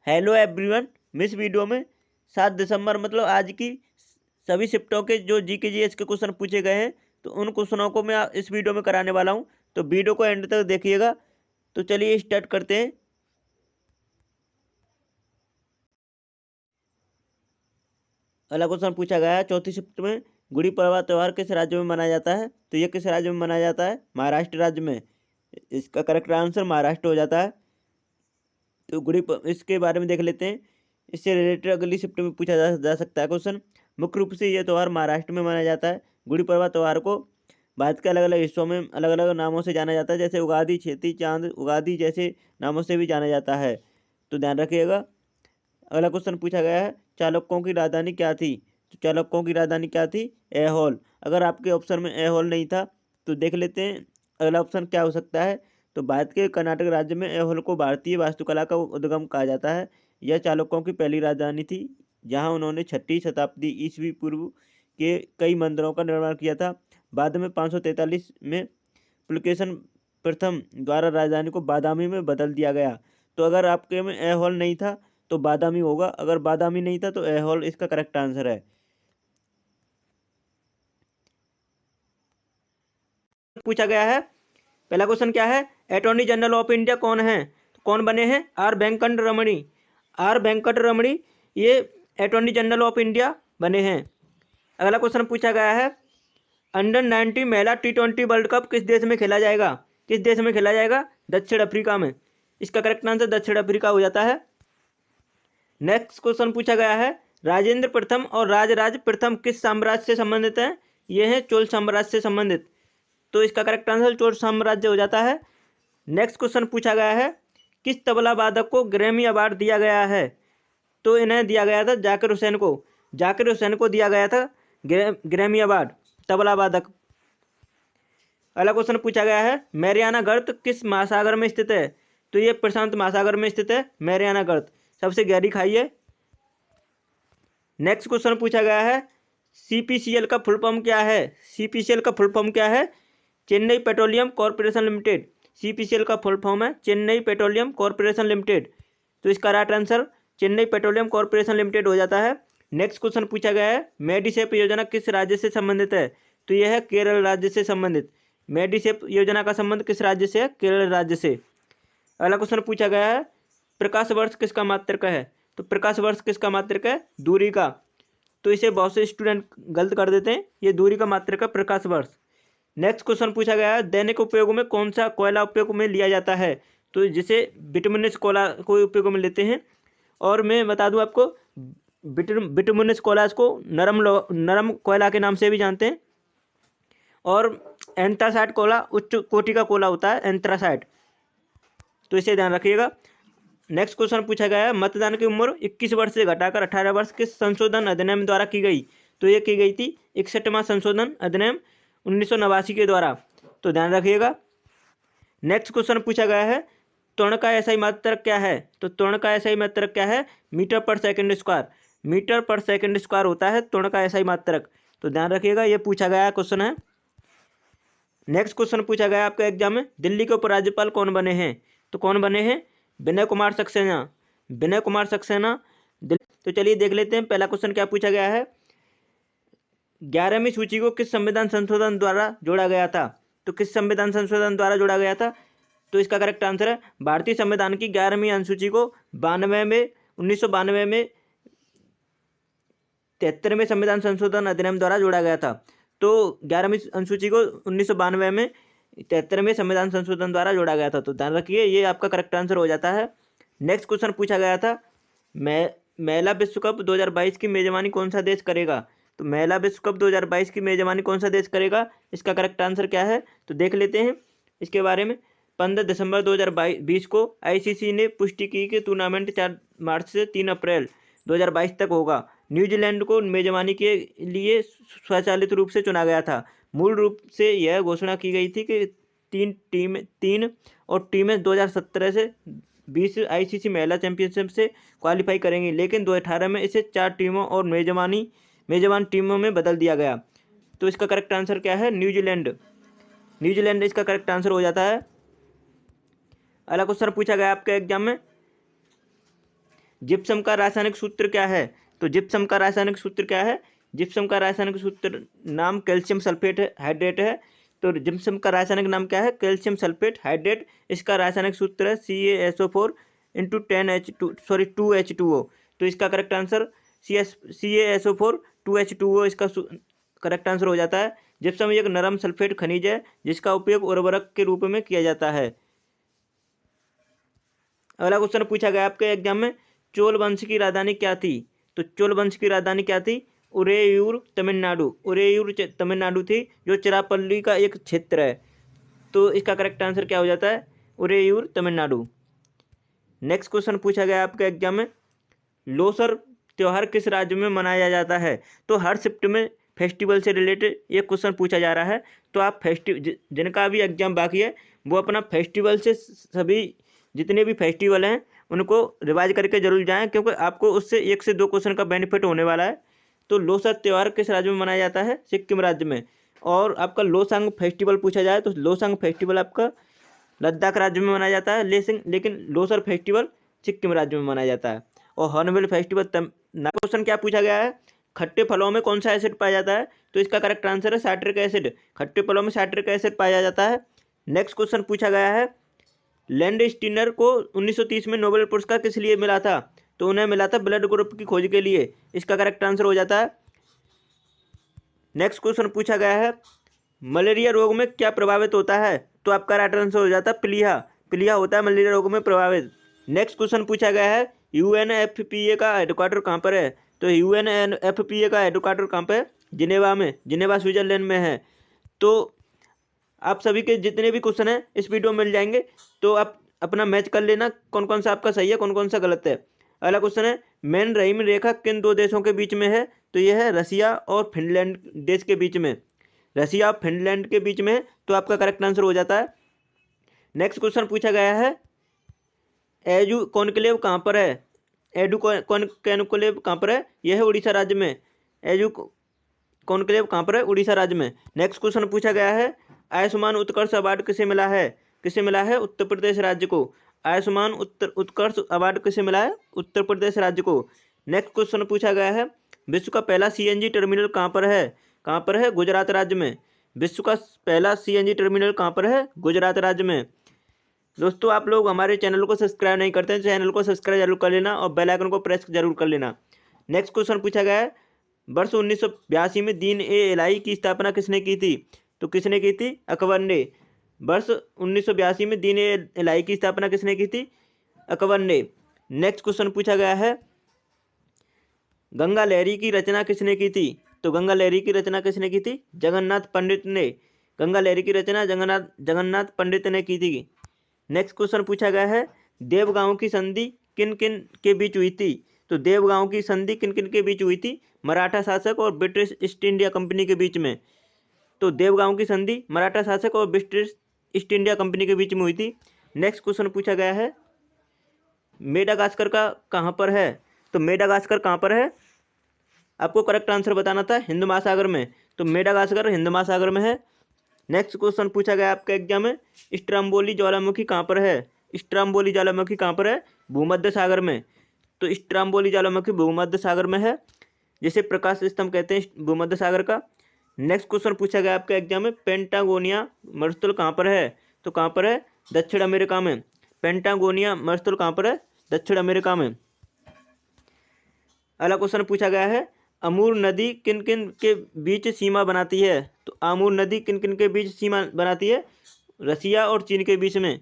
Hello everyone. इस video में 7 दिसंबर मतलब आज की सभी शिफ्टों के जो जीके जीएस के क्वेश्चन पूछे गए हैं तो उन क्वेश्चनों को मैं इस वीडियो में कराने वाला हूं। तो वीडियो को एंड तक देखिएगा। तो चलिए स्टार्ट करते हैं। अगला क्वेश्चन पूछा गया है, चौथी शिफ्ट में गुड़ी पड़वा त्यौहार किस राज्य में मनाया जाता है? तो ये किस राज्य में मनाया जाता है? महाराष्ट्र राज्य में। इसका करेक्ट आंसर महाराष्ट्र हो जाता है। तो इसके बारे में देख लेते हैं। इससे रिलेटेड अगली शिफ्ट में पूछा जा सकता है क्वेश्चन। मुख्य रूप से यह त्यौहार महाराष्ट्र में मनाया जाता है। गुड़ी पड़वा त्यौहार को भारत के अलग अलग हिस्सों में अलग अलग नामों से जाना जाता है, जैसे उगादी, छेती चांद, उगादी जैसे नामों से भी जाना जाता है। तो ध्यान रखिएगा। अगला क्वेश्चन पूछा गया है, चालुक्यों की राजधानी क्या थी? तो चालुक्यों की राजधानी क्या थी? ऐहोल। अगर आपके ऑप्शन में ऐहोल नहीं था तो देख लेते हैं अगला ऑप्शन क्या हो सकता है। तो भारत के कर्नाटक राज्य में ऐहोल को भारतीय वास्तुकला का उद्गम कहा जाता है। यह चालुक्यों की पहली राजधानी थी, जहां उन्होंने 6वीं शताब्दी ईस्वी पूर्व के कई मंदिरों का निर्माण किया था। बाद में 543 में पुलकेशन प्रथम द्वारा राजधानी को बादामी में बदल दिया गया। तो अगर आपके में ऐहोल नहीं था तो बादामी होगा, अगर बादामी नहीं था तो ऐहोल इसका करेक्ट आंसर है। पूछा गया है, पहला क्वेश्चन क्या है, अटॉर्नी जनरल ऑफ इंडिया कौन है? तो कौन बने हैं? Are Venkat Ramani. Are Venkat रमणी ये अटॉर्नी जनरल ऑफ इंडिया बने हैं। अगला क्वेश्चन पूछा गया है, अंडर 19 महिला T20 वर्ल्ड कप किस देश में खेला जाएगा? किस देश में खेला जाएगा? दक्षिण अफ्रीका में। इसका करेक्ट आंसर दक्षिण अफ्रीका हो जाता है। नेक्स्ट क्वेश्चन पूछा गया है, राजेंद्र प्रथम और राजराज प्रथम किस साम्राज्य से संबंधित हैं? ये हैं चोल साम्राज्य से संबंधित। तो इसका करेक्ट आंसर चोल साम्राज्य हो जाता है। नेक्स्ट क्वेश्चन पूछा गया है, किस तबला वादक को ग्रैमी अवार्ड दिया गया है? तो इन्हें दिया गया था जाकिर हुसैन को। जाकिर हुसैन को दिया गया था ग्रैमी अवार्ड, तबला वादक। अगला क्वेश्चन पूछा गया है, मैरियाना गर्त किस महासागर में स्थित है? तो ये प्रशांत महासागर में स्थित है मैरियाना गर्त, सबसे गहरी खाई है। नेक्स्ट क्वेश्चन पूछा गया है, सीपीसीएल का फुल फॉर्म क्या है? सीपीसीएल का फुल फॉर्म क्या है? Chennai petroleum corporation limited. CPCL का फुल फॉर्म है चेन्नई पेट्रोलियम कॉरपोरेशन लिमिटेड। तो इसका right answer Chennai petroleum corporation limited हो जाता है। नेक्स्ट क्वेश्चन पूछा गया है, मेडिसेप योजना किस राज्य से संबंधित है? तो यह है केरल राज्य से संबंधित। मेडिसेप योजना का संबंध किस राज्य से है? केरल राज्य से। अगला क्वेश्चन पूछा गया है, प्रकाश वर्ष किसका मात्रक है? तो प्रकाश वर्ष किसका मात्रक है? दूरी का। तो इसे बहुत से स्टूडेंट गलत कर देते हैं, ये दूरी का मात्रक है प्रकाश वर्ष। नेक्स्ट क्वेश्चन पूछा गया है, दैनिक उपयोग में कौन सा कोयला उपयोग में लिया जाता है? तो जिसे बिटुमिनस कोयला को उपयोग में लेते हैं। और मैं बता दूं आपको, बिटुमिनस कोयला को नरम कोयला के नाम से भी जानते हैं। और एंथ्रासाइट कोयला उच्च कोटि का कोयला होता है, एंथ्रासाइट। तो इसे ध्यान रखिएगा। नेक्स्ट क्वेश्चन पूछा गया है, मतदान की उम्र 21 वर्ष से घटाकर 18 वर्ष किस संशोधन अधिनियम द्वारा की गई? तो ये की गई थी 61वां संशोधन अधिनियम 1989 के द्वारा। तो ध्यान रखिएगा। नेक्स्ट क्वेश्चन पूछा गया है, त्वरण का एसआई मात्रक क्या है? तो त्वरण का एसआई मात्रक क्या है? मीटर पर सेकंड स्क्वायर। मीटर पर सेकंड स्क्वायर होता है त्वरण का एसआई मात्रक। तो ध्यान रखिएगा, ये पूछा गया क्वेश्चन है। नेक्स्ट क्वेश्चन पूछा गया आपके एग्जाम में, दिल्ली के उपराज्यपाल कौन बने हैं? तो कौन बने हैं? विनय कुमार सक्सेना। विनय कुमार सक्सेना। तो चलिए देख लेते हैं पहला क्वेश्चन क्या पूछा गया है, 11वीं सूची को किस संविधान संशोधन द्वारा जोड़ा गया था? तो किस संविधान संशोधन द्वारा जोड़ा गया था? तो इसका करेक्ट आंसर है भारतीय संविधान की 11वीं अनुसूची को 1992 में 73वें संविधान संशोधन अधिनियम द्वारा जोड़ा गया था। तो 11वीं अनुसूची को 1992 में 73वें संविधान संशोधन द्वारा जोड़ा गया था। तो ध्यान रखिए, ये आपका करेक्ट आंसर हो जाता है। नेक्स्ट क्वेश्चन पूछा गया था, महिला विश्व कप 2022 की मेजबानी कौन सा देश करेगा? तो महिला विश्व कप 2022 की मेजबानी कौन सा देश करेगा? इसका करेक्ट आंसर क्या है? तो देख लेते हैं इसके बारे में। 15 दिसंबर 2020 को आईसीसी ने पुष्टि की कि टूर्नामेंट 4 मार्च से 3 अप्रैल 2022 तक होगा। न्यूजीलैंड को मेजबानी के लिए स्वचालित रूप से चुना गया था। मूल रूप से यह घोषणा की गई थी कि तीन और टीमें 2017 से 20 आईसीसी महिला चैंपियनशिप से क्वालिफाई करेंगी, लेकिन 2018 में इसे 4 टीमों और मेजबान टीमों में बदल दिया गया। तो इसका करेक्ट आंसर क्या है? न्यूजीलैंड। न्यूजीलैंड इसका करेक्ट आंसर हो जाता है। अगला क्वेश्चन पूछा गया आपके एग्जाम में, जिप्सम का रासायनिक सूत्र क्या है? तो जिप्सम का रासायनिक सूत्र क्या है? जिप्सम का रासायनिक सूत्र नाम कैल्शियम सल्फेट हाइड्रेट है। तो जिप्सम का रासायनिक नाम क्या है? Calcium sulphate hydrate. इसका रासायनिक सूत्र है CaSO4 इंटू 2H2O। तो इसका करेक्ट आंसर CaSO4 2H2O इसका करेक्ट आंसर हो जाता है। जिप्सम एक नरम सल्फेट खनिज है जिसका उपयोग उर्वरक के रूप में किया जाता है। अगला क्वेश्चन पूछा गया आपके एग्जाम में, चोल वंश की राजधानी क्या थी? तो चोल वंश की राजधानी क्या थी? उरेयूर तमिलनाडु। उरेयूर तमिलनाडु थी, जो चिरापल्ली का एक क्षेत्र है। तो इसका करेक्ट आंसर क्या हो जाता है? उरेयूर तमिलनाडु। नेक्स्ट क्वेश्चन पूछा गया आपके एग्जाम में, लोसर त्यौहार किस राज्य में मनाया जाता है? तो हर शिफ्ट में फेस्टिवल से रिलेटेड ये क्वेश्चन पूछा जा रहा है। तो आप जिनका भी एग्जाम बाकी है वो अपना फेस्टिवल से सभी जितने भी फेस्टिवल हैं उनको रिवाइज करके जरूर जाएं, क्योंकि आपको उससे 1 से 2 क्वेश्चन का बेनिफिट होने वाला है। तो लोसर त्यौहार किस राज्य में मनाया जाता है? सिक्किम राज्य में। और आपका लोसांग फेस्टिवल पूछा जाए तो लोसांग फेस्टिवल आपका लद्दाख राज्य में मनाया जाता है, लेकिन लोसर फेस्टिवल सिक्किम राज्य में मनाया जाता है। और हॉर्नबिल फेस्टिवल क्वेश्चन क्या पूछा गया है? खट्टे फलों में कौन सा एसिड पाया जाता है? तो इसका करेक्ट आंसर है साइट्रिक एसिड। खट्टे फलों में साइट्रिक एसिड पाया जाता है। नेक्स्ट क्वेश्चन पूछा गया है, लैंडस्टीनर को 1930 में नोबेल पुरस्कार किस लिए मिला था? तो उन्हें मिला था ब्लड ग्रुप की खोज के लिए। इसका करेक्ट आंसर हो जाता है। नेक्स्ट क्वेश्चन पूछा गया है, मलेरिया रोग में क्या प्रभावित होता है? तो आपका राइट आंसर हो जाता है प्लीहा। प्लीहा होता है मलेरिया रोग में प्रभावित। नेक्स्ट क्वेश्चन पूछा गया है, UNFPA का हेडक्वार्टर कहाँ पर है? तो UNFPA का हेडक्वार्टर कहाँ पर है? जिनेवा में, जिनेवा स्विट्जरलैंड में है। तो आप सभी के जितने भी क्वेश्चन हैं इस वीडियो में मिल जाएंगे, तो आप अपना मैच कर लेना कौन कौन सा आपका सही है कौन कौन सा गलत है। अगला क्वेश्चन है, मेन रहीम रेखा किन 2 देशों के बीच में है? तो यह है रसिया और फिनलैंड देश के बीच में। रसिया और फिनलैंड के बीच में है, तो आपका करेक्ट आंसर हो जाता है। नेक्स्ट क्वेश्चन पूछा गया है, एजू कॉन्क्लेव कहाँ पर है? एडू कॉन्क्लेव कहाँ पर है? यह है उड़ीसा राज्य में। एजू कॉन्क्लेव कहाँ पर है? उड़ीसा राज्य में। नेक्स्ट क्वेश्चन पूछा गया है, आयुष्मान उत्कर्ष अवार्ड किसे मिला है? किसे मिला है? उत्तर प्रदेश राज्य को। आयुष्मान उत्कर्ष अवार्ड किसे मिला है? उत्तर प्रदेश राज्य को। नेक्स्ट क्वेश्चन पूछा गया है, विश्व का पहला CNG टर्मिनल कहाँ पर है? कहाँ पर है? गुजरात राज्य में। विश्व का पहला CNG टर्मिनल कहाँ पर है? गुजरात राज्य में। दोस्तों, आप लोग हमारे चैनल को सब्सक्राइब नहीं करते हैं, चैनल को सब्सक्राइब जरूर कर लेना और बेल आइकन को प्रेस जरूर कर लेना। नेक्स्ट क्वेश्चन पूछा गया है, वर्ष 1982 में दीन-ए-इलाही की स्थापना किसने की थी? तो किसने की थी? अकबर ने। वर्ष 1982 में दीन-ए-इलाही की स्थापना किसने की थी? अकबर ने। नेक्स्ट क्वेश्चन पूछा गया है, गंगा लहरी की रचना किसने की थी? तो गंगा लहरी की रचना किसने की थी? जगन्नाथ पंडित ने। गंगा लहरी की रचना जगन्नाथ पंडित ने की थी। नेक्स्ट क्वेश्चन पूछा गया है, देवगांव की संधि किन किन के बीच हुई थी? तो देवगांव की संधि किन किन के बीच हुई थी? मराठा शासक और ब्रिटिश ईस्ट इंडिया कंपनी के बीच में। तो देवगांव की संधि मराठा शासक और ब्रिटिश ईस्ट इंडिया कंपनी के बीच में हुई थी। नेक्स्ट क्वेश्चन पूछा गया है, मेडागास्कर का कहाँ पर है? तो मेडागास्कर कहाँ पर है? आपको करेक्ट आंसर बताना था, हिंद महासागर में। तो मेडागास्कर हिंद महासागर में है। नेक्स्ट क्वेश्चन पूछा गया आपके एग्जाम में, स्ट्रम्बोली ज्वालामुखी कहाँ पर है? स्ट्रम्बोली ज्वालामुखी कहाँ पर है? भूमध्य सागर में। तो स्ट्रम्बोली ज्वालामुखी भूमध्य सागर में है, जिसे प्रकाश स्तंभ कहते हैं भूमध्य सागर का। नेक्स्ट क्वेश्चन पूछा गया आपके एग्जाम में, पेंटागोनिया मरुस्थल कहाँ पर है? तो कहाँ पर है? दक्षिण अमेरिका में। पेंटागोनिया मरुस्थल कहाँ पर है? दक्षिण अमेरिका में। अगला क्वेश्चन पूछा गया है, अमूर नदी किन किन के बीच सीमा बनाती है? तो आमूर नदी किन किन के बीच सीमा बनाती है? रसिया और चीन के बीच में।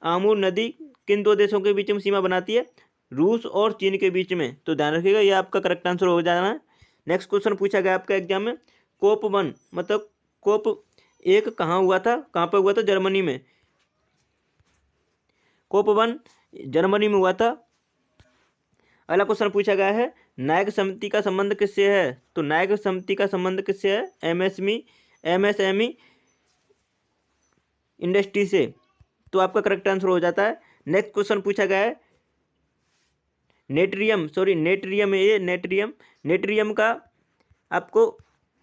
आमूर नदी किन 2 देशों के बीच में सीमा बनाती है? रूस और चीन के बीच में। तो ध्यान रखिएगा, ये आपका करेक्ट आंसर हो जाना है। नेक्स्ट क्वेश्चन पूछा गया आपका एग्जाम में, कोप 1 मतलब कोप 1 कहाँ हुआ था? कहाँ पर हुआ था? जर्मनी में। कोप 1 जर्मनी में हुआ था। अगला क्वेश्चन पूछा गया है, नायक समिति का संबंध किससे है? तो नायक समिति का संबंध किससे है? MSME इंडस्ट्री से। तो आपका करेक्ट आंसर हो जाता है। नेक्स्ट क्वेश्चन पूछा गया है, नेट्रियम का आपको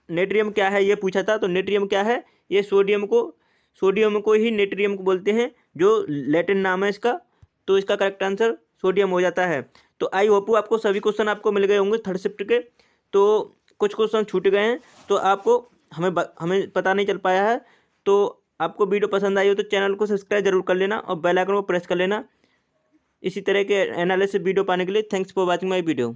नेट्रियम क्या है ये पूछा था। तो नेट्रियम क्या है? ये सोडियम को ही नेट्रियम को बोलते हैं, जो लैटिन नाम है इसका। तो इसका करेक्ट आंसर सोडियम हो जाता है। तो आई होप आपको सभी क्वेश्चन आपको मिल गए होंगे थर्ड शिफ्ट के। तो कुछ क्वेश्चन छूट गए हैं तो आपको हमें पता नहीं चल पाया है। तो आपको वीडियो पसंद आई हो तो चैनल को सब्सक्राइब जरूर कर लेना और बेल आइकन को प्रेस कर लेना इसी तरह के एनालिसिस वीडियो पाने के लिए। Thanks for watching my video.